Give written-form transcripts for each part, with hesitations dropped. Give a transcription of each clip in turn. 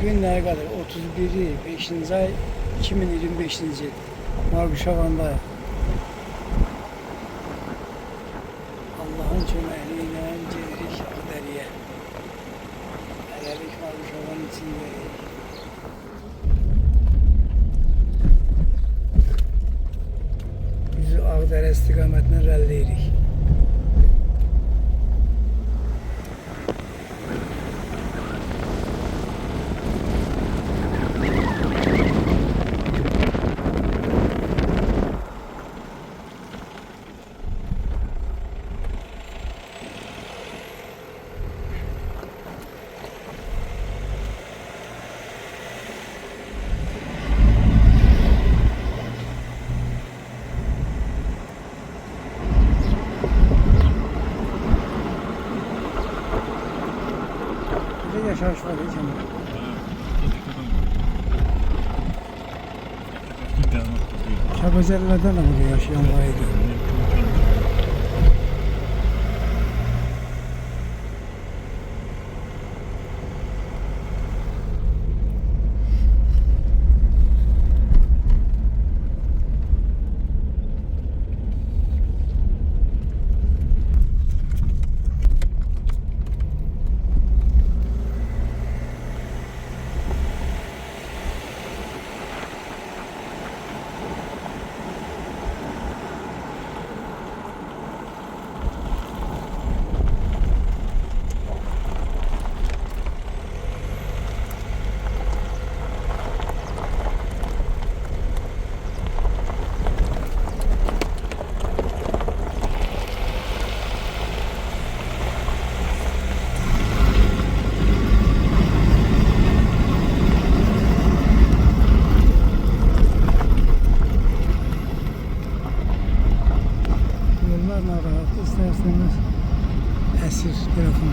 Günlere kadar 31'i 5. ay 2025. yıl Marguşavan'da Allah'ın çömeliğine gelirik Ağderi'ye. Helelik Marguşavan'ın içindeyiz. Biz Ağderi istikametine rəlləyirik. Yaşayış var ya canım. Şabazerlerden de burada yaşayan vardı. İsterseniz esir telefon.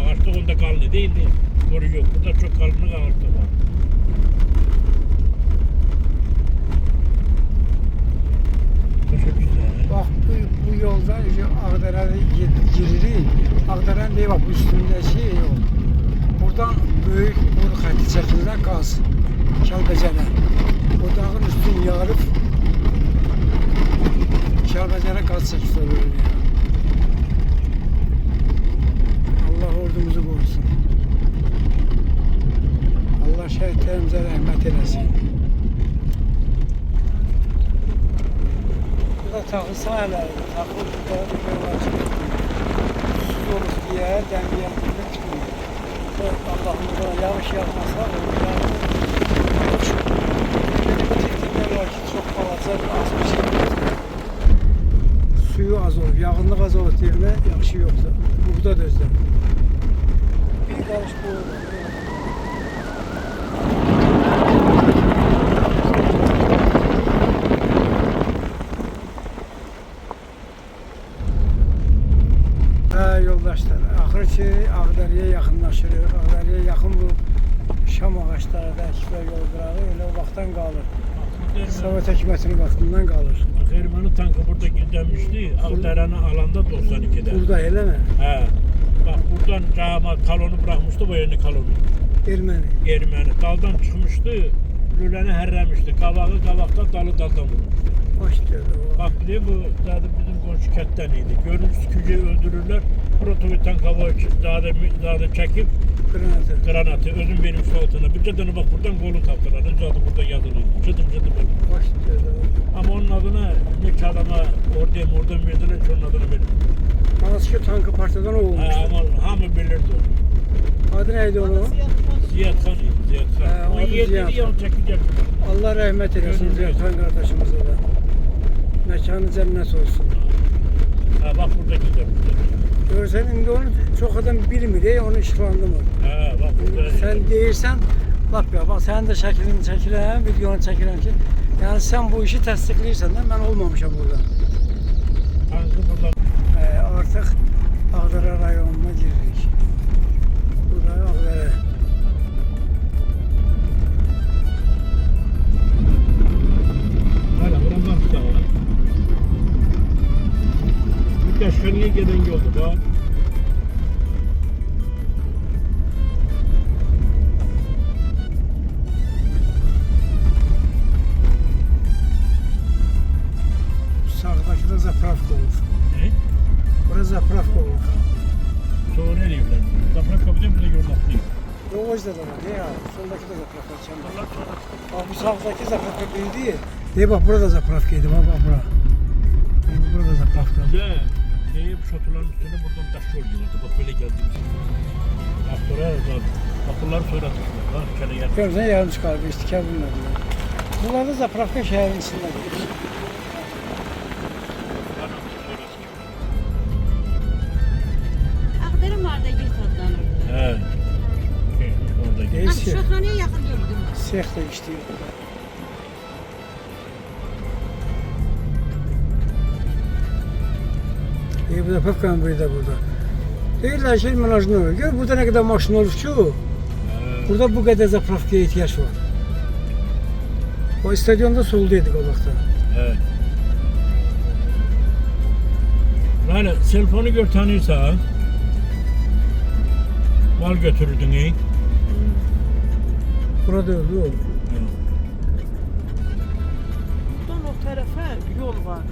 Ağaçta onda kaldı değildi. Koruyor. Burada çok kalınlık ağaçta var. Çok güzel. Bak bu yoldan Ağdere'ye giririk. Ağdere'nin değil bak üstünde yol. Buradan büyük bu xətti çəkirlər qaz. Kəlbəcərə. O dağın üstünü yarıb Kəlbəcərə qaz çəkisi olur. Allah ordumuzu korusun. Allah şehitlerimize rahmet eylesin. Burada takı sahneleri, takı burada bir yol açık. Susuz olur diye dengeye tutmuyor. Allah'ım buna yağış yağmasa teknikler var ki çok fazla az bir şey yok. Suyu az olur, yağınlık az olur yerine yağışı yoksa. Burada da özlem. Bir karış bu olur. Yoldaşlar, axır ki Ağderi'ye yaxınlaşırıq. Ağderi'ye yaxın bu şam ağaçları Ağdərədə Əkbər yol qırağı elə o vaxtdan qalır. Erməni, Sovet hökumətinin vaxtından qalır. bak Erməni tankı burada gizlenmişti. Ağderen'i alanda 92'de. Burada elə mi? He. Bak buradan cama kalonu bırakmıştı bu yeni kalonu. Erməni. Ermeni daldan çıkmıştı. Lüleni herlemişti. Kavağı kavakta dalı daldan vurmuştu. Hoş gördü o. Bak bir de bu zaten bizim komşu ketten iyiydi. Görüntüsü küceyi öldürürler. Protovi tank hava zaten çekip Granatı. granatı özüm benim altına. Bir cadını bak buradan golü taptılar. Zaten burada yazılıydı. Cıdım cıdım. Hoş gördü o. Ama onun adına ne adama oradan verdiler ki onun adını verdim. Malaski tankı partiyadan o olmuştu. Ama hamı bilirdi onu. Adı neydi onu? Ziyad Khan idi, Ziyad He, Khan. adı 17 Ziyad yıl çekecek. Allah rəhmət eləsin Gönül Ziyarxan qardaşımıza da. Məkanı cənnət olsun. Ha bak burada gidiyor. Görsən indi onu çox adam bilmir, onu işlandırmır. Ha bak burada. Sən deyirsən, lap ya, bax sənin də şəklini çəkirəm, videonu çəkirəm ki, yəni sən bu işi təsdiqləyirsən də mən olmamışam burada. Tankı burada. Artıq Ağdərə rayonuna giririk. Burada Ağdərə. Hala buradan bak sağa. Bu Kaşgani'ye gelen yoldu bak. Sağdakı da zapravka olur. Ne? Burası zapravka olur. Sonra nereye evlendi? Zaprak kapıdan bize yol atlıyor. O yüzden de var, ya. Soldaki de zapravka çember. Bak bu sağdaki zapravka büyüdü. De bak burada zapravkaydı, bak bura. Burada zapravka. Ne? Neyip şotuların üstüne buradan taş yol geliyordu. Bak böyle geldiğimiz. Bak buraya da kapıları sonra tuttular. Bak kere yer. Görürsən yarım çıxarıb, istikar bilmədilər. Bunlar da zapravka şəhərin içində gedir. Ağdərə Mardagil adlanırdı. He. Orada gidiyor. Deyir ki, Şoxanaya yaxın gördüm. sex də işləyir burada. Bu da Pöpkan boyu da burada. Deyirlər ki, menajını olur. Gör burada nə qədər maşın olur ki, burada bu qədər zapravkaya ihtiyaç var. O stadionda soldaydık o vaxtda. Evet. Böyle telefonu gör tanıyorsan mal götürürdün ey. Burada öldü o. Buradan o tərəfə yol var.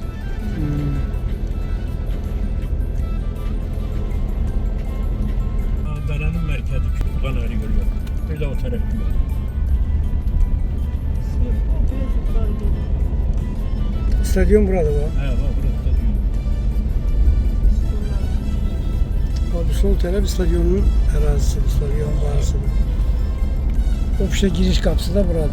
Ankara'nın merkezi buradan ayrı görüyor. Bir de o taraf yok. O biraz yuxarı gedir. Stadion burada var. He bak burası da diyor. Bu sol tərəf stadionun ərazisidir, stadionun barısıdır. Ofise giriş qapısı da burada.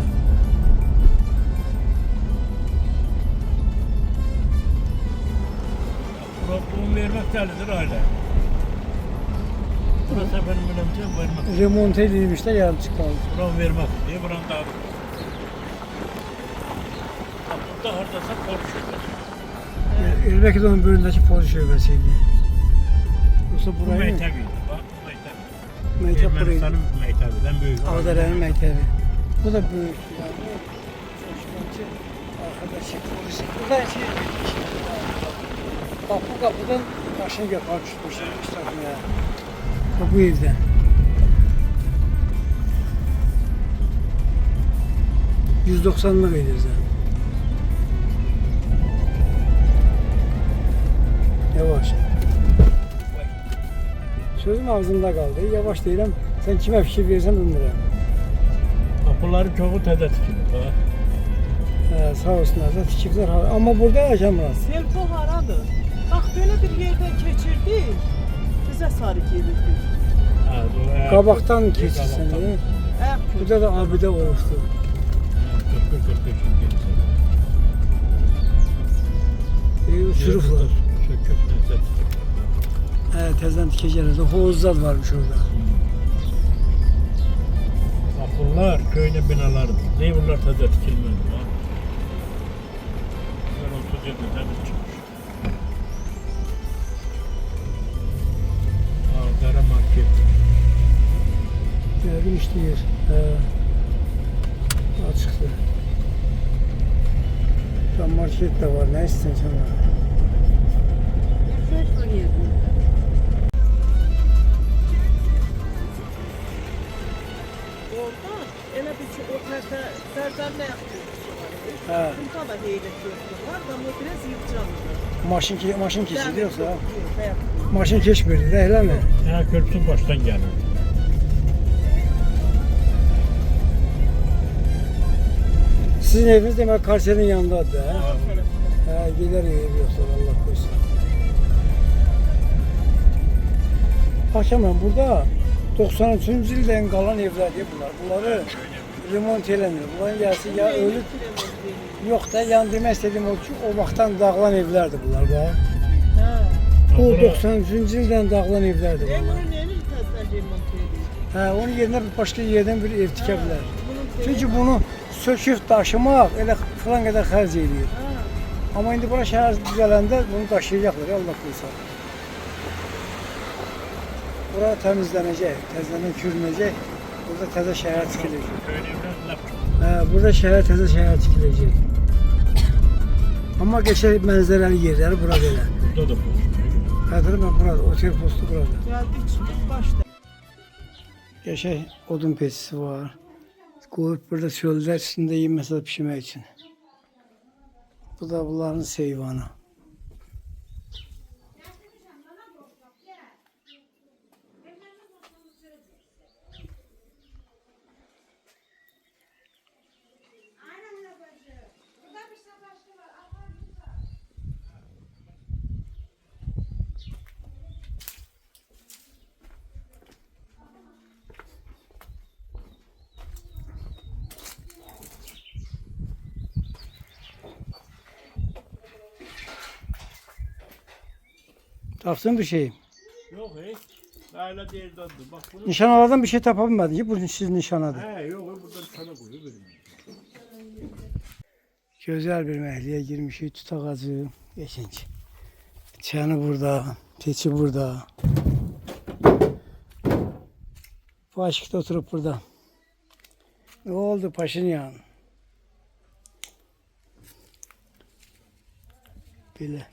Bunu vermek delidir öyle. Burası efendim önemli vermek. Remont edilmişlər, yarım çıxmalı. Buranı vermek diye buranı da burada haradasa konuşuyorlar. Elbək də onun böyündəki polis şöbəsi idi. Yoxsa Bu burayı mı? mektebiydi bak bu mektebi. Məktəb burayı. Ermənistanın mektebinden büyük. Ağdərənin məktəbi. Bu da böyük. Yani. Şöşkənçi arkadaşı polisi. Burada şey, bak bu kapıdan başını götürüp çıkmışlar üstadına. Bu evden. %90'lık edirsən. Yavaş. Sözüm ağzımda kaldı. Yavaş deyirəm. Sen kime fikir verirsən bilmirəm. Kapıları çoğu təzə tikilir. Ha. Sağ olsunlar da tikiblər. Amma burada yaşamaz. Selko haradır? Bax belə bir yerdən keçirdik. Bizə sarı gelirdik. Ha, bu, Qabaqdan keçirsən. Ayaq Burada da abidə olubdu. 40-45 yıl gerisi. Uçurublar. Sökük təzə tikir. Təzdən tikəcəklər. Hovuzlar varmış orada. Bak bunlar köyün binalarıdır. Ne bunlar təzə tikilmedi. Ha? Bunlar 30 yılda təmiz çıkmış. Ağdərə market. Gördüm işləyir. Market de var. Ne istiyorsun sen? Market var yerdə. Orada elə bir ki, o tərəfə Sərdar nə yapıyordu? He. Burada da heyrət yoxdur. Var da o biraz yığcamdır. Maşın keçidi yoksa? Yox, həyat. Maşın keçmirdi. Değil mi? Ha, köprüsü baştan gelir. Sizin eviniz demek Karsel'in yanındadır. He? Ha, He, gider ev yoksa Allah korusun. Hakemen burada 93. ilden kalan evler diye bunlar. Bunları remont eləmir. Bunların yarısı ya ölüp yok da yani demək istediğim o ki o vaxtdan dağılan evlerdi bunlar. Bak. Hə. Bu 93. ilden dağılan evlerdi bunlar. Bunu yeni təzədən remont edir. He, onun yerine başka yerden bir ev tikebilir. Bunun Çünkü bunu söküp taşımak elə falan kadar xərc ediyor. Ha. Ama indi bura şəhər düzələndə bunu daşıyacaqlar, Allah qoysa. Bura təmizlənəcək, təzələnən kürünəcək. Burada təzə şəhər tikiləcək. köyün evler laf. Burada təzə şəhər tikiləcək. Amma qəşəng mənzərəli yerləri bura belə. Burada da post. Hədir mən burada, otel postu burada. Gəldik çıxdıq başda. Qəşəng odun peçisi var. Qoyub burada çöllər üstündə yeməsə pişirmək üçün. Bu da bunların seyvanı. Tapsın bir şey. Yok hey. Öyle değil dadı. Bak bunu. Nişanalardan bir şey tapabilmedi ki bu sizin nişanadır. He yok buradan sana koyuyor benim. Güzel bir mehliye girmişik. Tut ağacı. Geçinç. Çanı burada. Keçi burada. Bu aşık da oturup burada. Ne oldu Paşinyan? Böyle.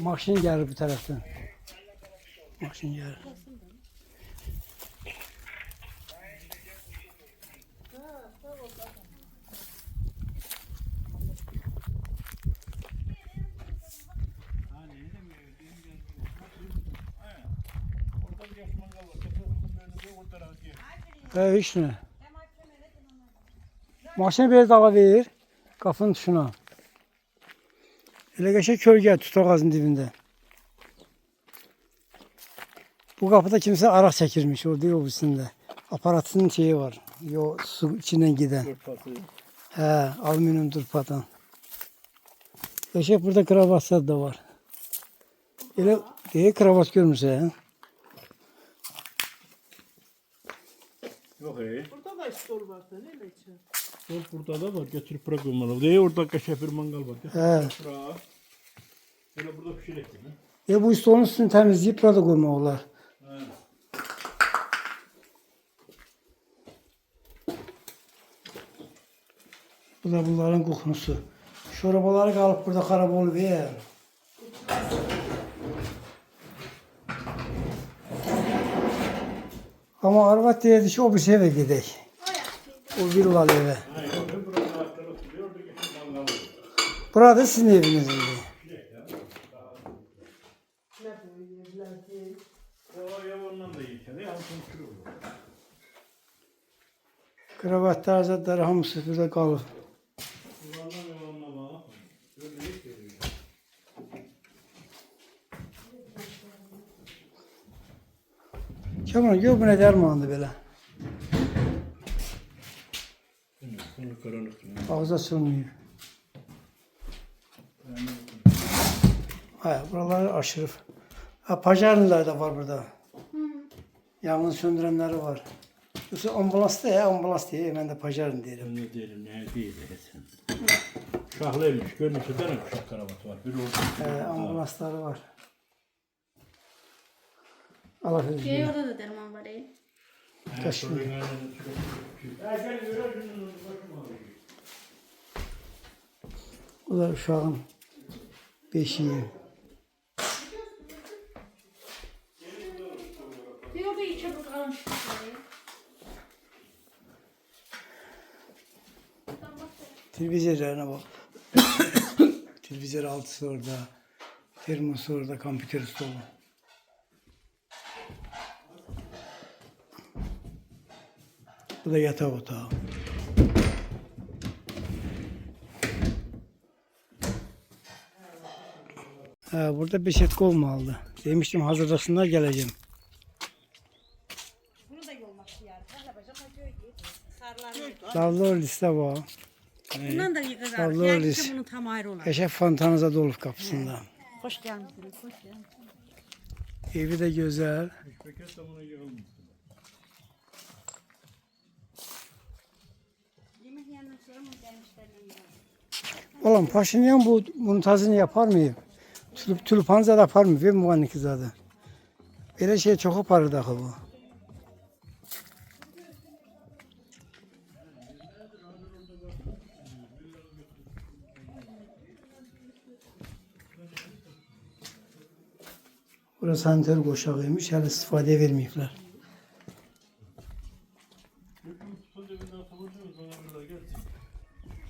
Maşın gelir bu taraftan. Maşın gelir. Orada bir yaş mangal var. Kesin böyle bir o tarafa diye. Hiç ne? Maşını biraz dava verir. Qapının tuşuna. Elə qəşəng kölgə tutaq ağacın dibində. Bu qapıda kimsə araq çəkirmiş orada yol üstündə. Aparatının şeyi var. Yo su içindən gedən. Hə, alüminium durpadan. Qəşəng burada kravatlar da var. Elə kravat görmürsən. Yok hey. Burada da stol var da, ne için? Sol burada da var. Götürüp bırak olmalı. Değil orada kaşe bir mangal var. He. Bırak. Böyle burada pişirek mi? Bu stolun üstünü təmizləyib burada qoymaq olar. He. Bu da bunların qoxunusu. Şorabaları qalıb burada xarab olub. Amma arvad deyirdi ki, o bir evə gedək. O villalı evə. Burada sizin eviniz idi. O ev ondan da iyi. Altın kuru. Kravatlar, zadlar hamısı burada qalıb. Bunlardan ev ondan bak. Böyle iyi geliyor. Kemal, gör bu nə dərmandır belə. Bunu karanlık. Ağzı açılmıyor. Hayır, buraları aşırıb. Ha, pajarlılar da var burada. Yangın söndürenleri var. Yoksa ambulans da ya, ambulans diye ben de pajarın derim. Ben ne derim ne değil sen. Şahlıymış. Görmüşsün değil mi? Kuşak karavatı var. Bir orada. Ambulansları var. Allah Şey özgür. orada da derman var. taş yolu. Bu da uşağın beşiği. Yok bir çabuk almış. Televizörlerine bak. Televizör altısı orada. Termosu orada, kompütür stolu. Bu da yatak otağı. Burada beşet kol mu aldı? Demiştim hazırlasınlar geleceğim. Bunu da yolmak yani. Hala başa sarılar. Davlı liste var. Bundan da yıkar. Davlı Yani liste. bunun tam ayrı olan. Eşef fantanıza dolu kapısında. Hoş geldiniz. Hoş geldiniz. Evi de güzel. Yemek yanına sonra mı gelmişler? Oğlum Paşinyan bunun tazını yapar mı? Tülpanza da yapar mı? Ve muannik zaten. Böyle şey çok yapardı da bu. Burası saniter koşağıymış. Hala istifade vermeyipler.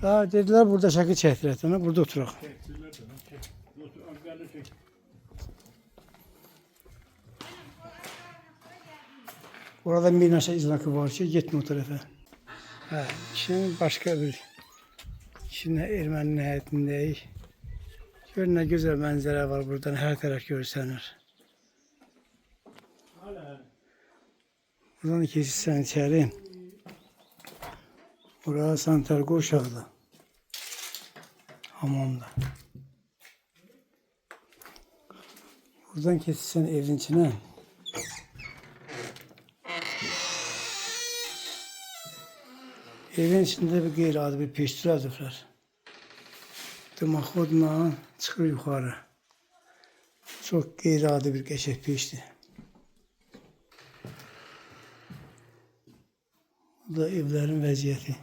Daha dediler burada şakı çektiler. Burada oturak. Oradan bir aşağı izlakı var ki gitme o tarafa. Şimdi başka bir. Şimdi Ermeni nihayetindeyiz. Gör ne güzel manzara var buradan her taraf görsenir. Buradan kesişsen içeri. Burası Santergo uşaqda. Hamamda. Buradan kesişsen evin içine. Evin içinde bir qeyri-adi bir peştir adıblar. Dımaxodla çıxır yuxarı. Çox qeyri-adi bir qəşəng peşdir. Bu da evlərin vəziyyəti.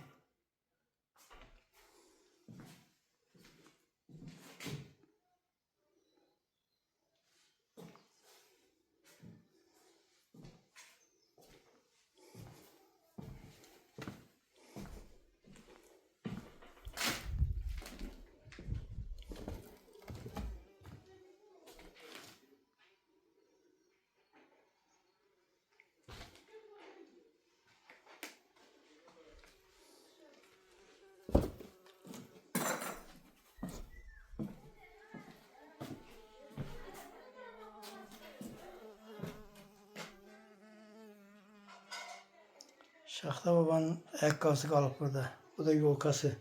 Şaxta babanın ayakkabısı qalıb burada. Bu da yolkası.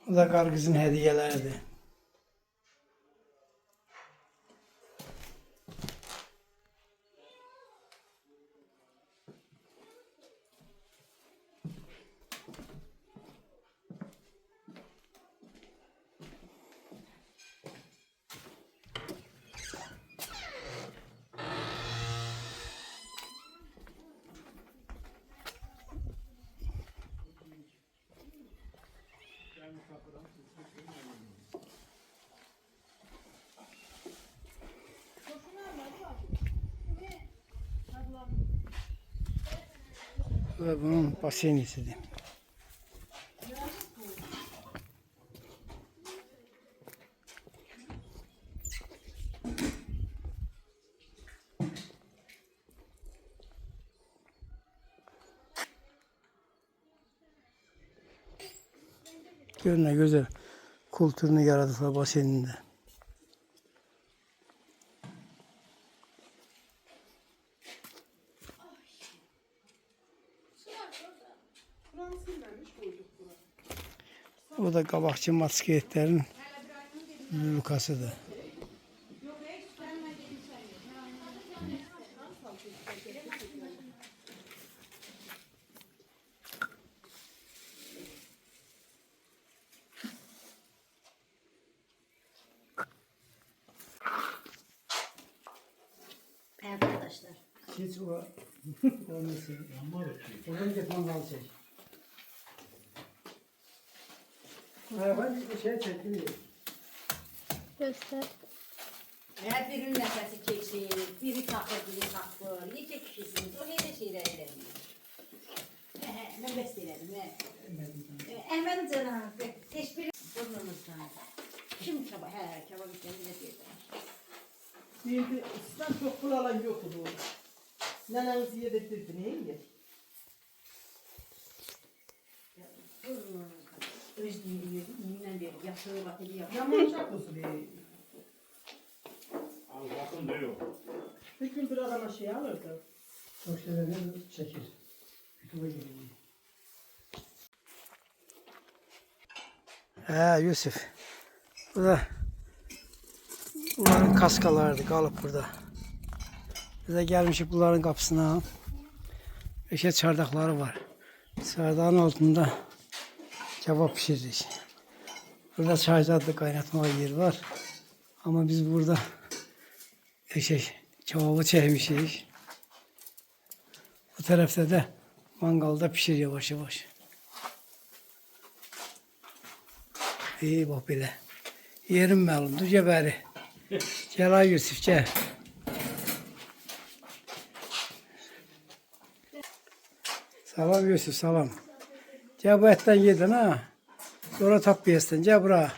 Bu da qarqızın hədiyələridir. Ve bunun basenisidir. Görün ne güzel kulturunu yaradılar baseninde. O da qabaqçı masketlərin lukasıdır. Geç ora. Oradan git mangal çek. Ben bir şey çektim. Göster. Her birinin nefesi keçir, biri takır, biri takır. Nece kişisiniz, o nece şeyler edemiyor. Ben besteledim. Hemen canım, teşbir burnumuzdan. Kim kebap, kebap içeri ne diyorlar? Şimdi İslam çok pul alan yoktu bu. Nenenizi yedirtirdi neydi? Burnumuzdan. Özlüğünü yedim, beri yaptığı vakti yapıyor. Yaman çaklısı değil. Al bakın diyor. Bir gündür adama şey alırdı. Çok şeylerden çekir. YouTube'a gireyim. Yusuf. Bu da bunların kaskalarıydı kalıp burada. Biz de gelmişik bunların kapısına. Eşe çardakları var. Çardağın altında kebap pişirdik. Burada çaycaklı kaynatma yeri var. Ama biz burada kebabı çekmişik. Bu tarafta da mangalda pişir yavaş yavaş. İyi bak belə. Yerim məlumdur, gəbəri. Gəl ay Yusuf, gəl. Salam Yusuf, salam. Gəl bu ətdən yedin ha. Sonra tap yesin, gəl bura.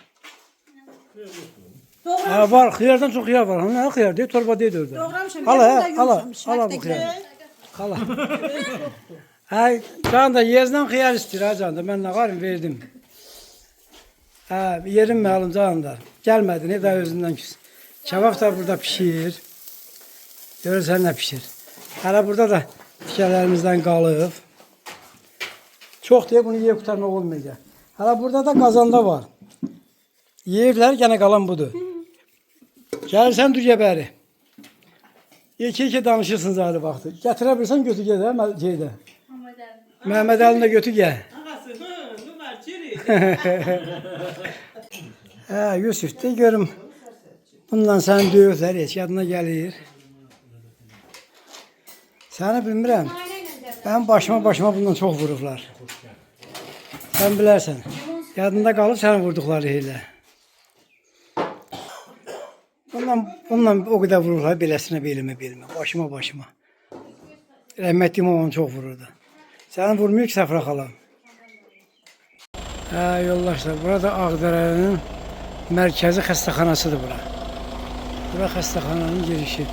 Ha var, xiyardan çox xiyar var. Ne xiyar deyil, torba deyil orada. Doğramışım, Hala bu xiyar. Hala. Ay, can da yerdən xiyar istəyir ha can da. Mən nə qarım verdim. Ha, yerim məlum canlar. Gəlmədi, ne daha özündən küs. Kebab da burada pişir. Görürsən nə pişir. Hələ burada da tikələrimizdən qalıb. Çox deyə bunu yeyib qutarmaq olmayacaq. Hələ burada da qazanda var. Yeyiblər, gene qalan budur. Gəlirsən dur gəbəri. İki danışırsınız hali vaxtı. Gətirə bilsən götü gedə, şeydə. Məhəmməd Əlini də götü gəl. Ağası, numar çiri. Yusuf de görüm. Bundan sən döyüklər heç yadına gəlir. Səni bilmirəm. Mənim başıma bundan çox vurublar. Sən bilərsən. Yadında qalıb səni vurduqları elə. Bundan o qədər vururlar, beləsinə belimə. Başıma. Rəhmətli onu çox vururdu. Səni vurmuyor ki, Səfra xalam. Yoldaşlar, burada Ağdərənin mərkəzi xəstəxanasıdır bura. Bura xəstəxananın girişi.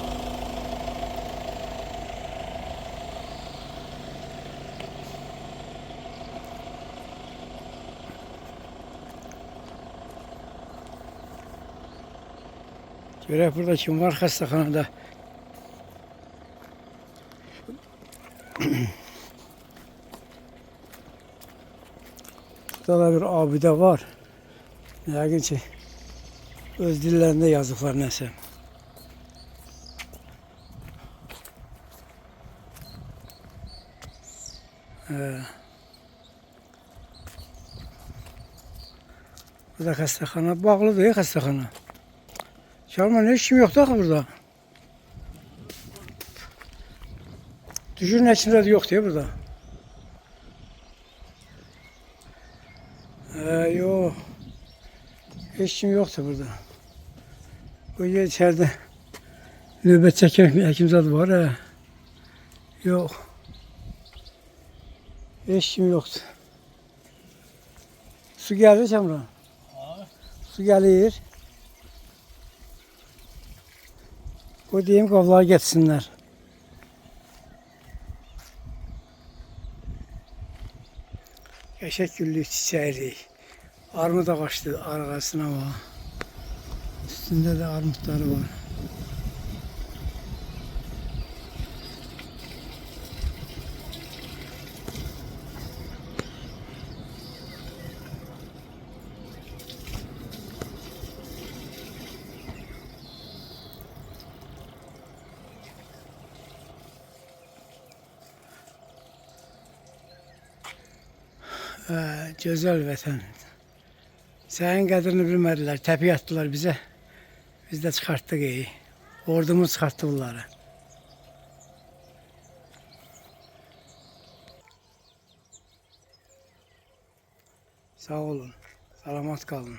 Görək burada kim var xəstəxanada. Burada bir abidə var. Yəqin ki, öz dillərində yazıqlar nəsə. Burada xəstəxana bağlıdır, xəstəxana. Şarman heç kim yoxdur axı burada. Düşürün həkimdə də yoxdur ya burada. Yox. Heç kim yoxdur burada. Bu yer içəridə növbət çəkən həkimzad var. Yox. Heç kim yoxdur. Su gəlir Şamran? Su gəlir. O deyim qavları getirsinlər. Qəşəng güllük çiçəklik. Armud ağaçlı arasına var. Üstündə də armudları var. Gözəl vətən. Sənin qədrini bilmədilər, təpi atdılar bizə. Biz də çıxartdıq. Ordumuz çıxartdı bunları. Sağ olun. Salamat kalın.